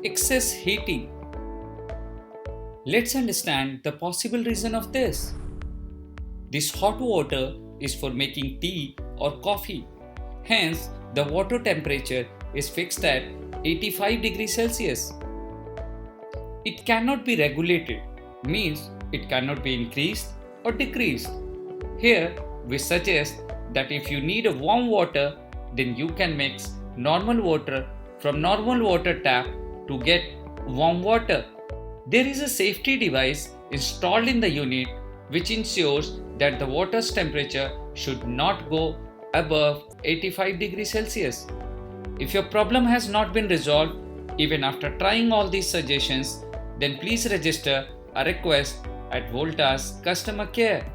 Excess heating. Let's understand the possible reason of this. This hot water is for making tea or coffee. Hence, the water temperature is fixed at 85 degrees Celsius. It cannot be regulated, means it cannot be increased or decreased. Here, we suggest that if you need a warm water, then you can mix normal water from normal water tap to get warm water. There is a safety device installed in the unit which ensures that the water's temperature should not go above 85 degrees Celsius. If your problem has not been resolved even after trying all these suggestions, then please register a request at Voltas Customer Care.